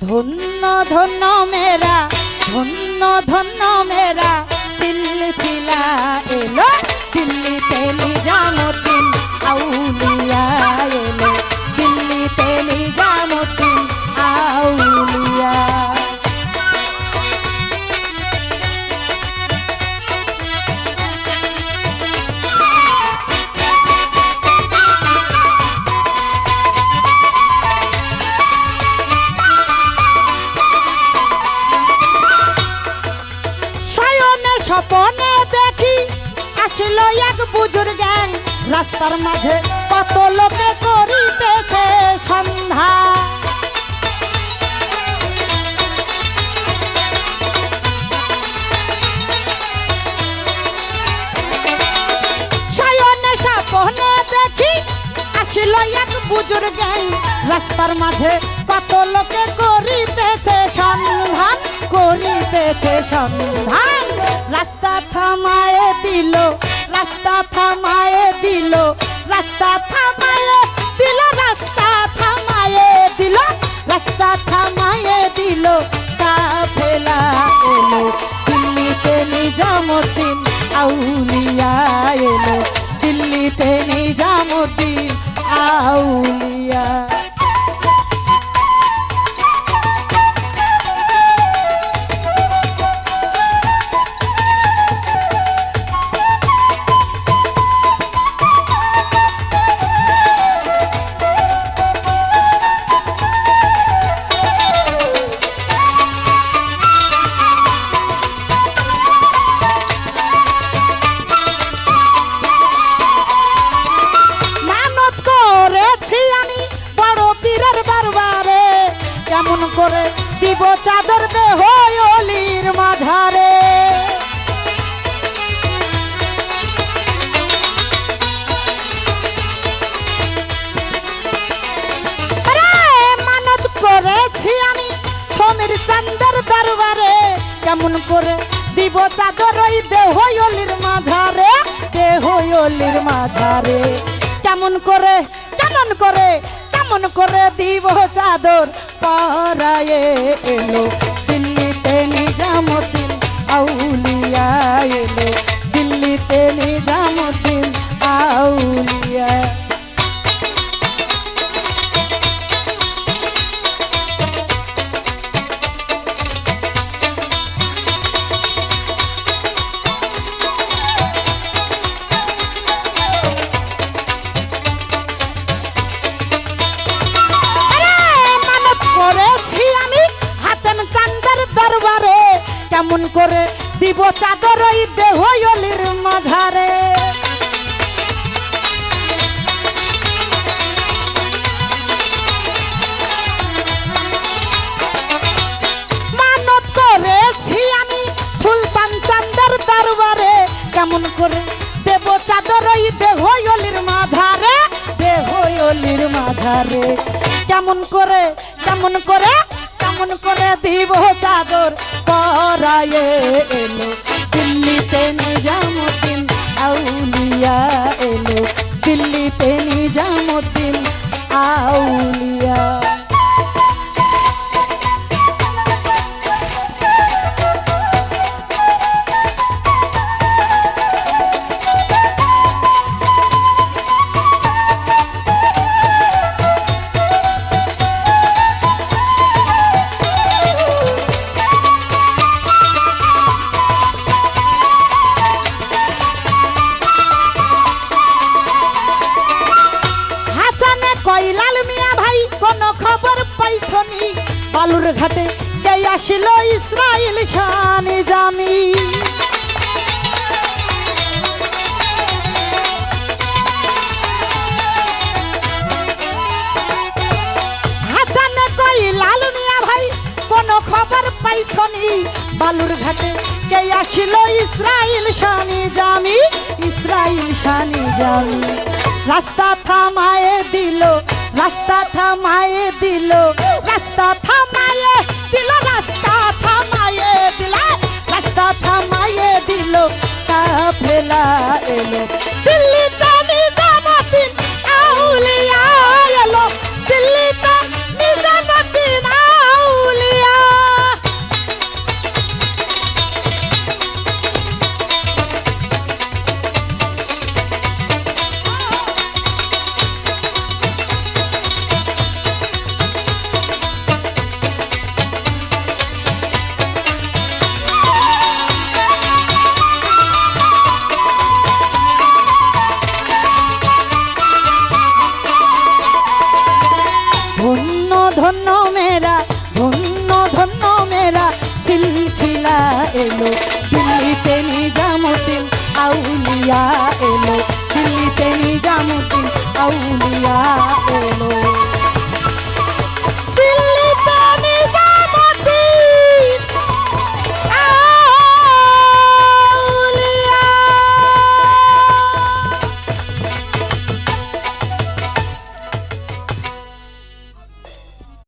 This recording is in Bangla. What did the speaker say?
ধন্য ধন্য মেরা ধন্য ধন্য মেরা সিলসিলা এলো দিল্লিতে নিজামুদ্দিন আউলিয়া এলো দিল্লিতে নিজামুদ্দিন আউলিয়া। স্বপনে দেখি আসলো এক বুজুর্গ গ্যাং, রাস্তার মাঝে কত লোকে করিতেছে সন্ধ্যা। শয়নে স্বপনে দেখি আসলো এক বুজুর্গ গ্যাং, রাস্তার মাঝে কত লোকে করিতেছে সন্ধান করিতেছে সন্ধান। রাস্তা থামায়ে দিল রাস্তা থামায়ে দিল রাস্তা থামায়ে দিল রাস্তা থামায়ে দিল রাস্তা থামায়ে দিল কাফেলা এলো দিল্লিতে নিজামুদ্দিন আউলিয়া এলো দিল্লিতে নিজামুদ্দিন আউলিয়া। কেমন করে দিব চাদর দেহ অলির মাঝারে, মানত করেছি আমি সমীর চাঁদের দরবারে। কেমন করে দিব চাদর ওই দেহ অলির মাঝারে দেহ অলির মাঝারে। কেমন করে কেমন করে কেমন করে দিব চাদর পরায়ে এলো দিল্লিতে নিজামুদ্দিন আউলিয়া এলো দিল্লিতে নিজামুদ্দিন আউলিয়া। কেমন করে দিব চাদর ওই দেহ অলির মাঝারে। মানত করেছি আমি সুলতান চাঁদের দরবারে। কেমন করে দেব চাদর ওই দেহ অলির মাঝারে দেহ অলির মাঝারে। কেমন করে কেমন করে কেমন করে দিব চাদর পরায়ে এলো দিল্লিতে নিজামুদ্দিন আউলিয়া এলো দিল্লিতে নিজামুদ্দিন আউলিয়া। লাল মিয়া ভাই কোন খবর পাইছনি, বালুর ঘাটে কে আসিল ইসরাইল শানি জামি। হাসান কই লাল মিয়া ভাই কোন খবর পাইছনি, বালুর ঘাটে কে আসিল ইসরাইল শানি জামি ইসরাইল শানি জামি। রাস্তা থামায়ে দিল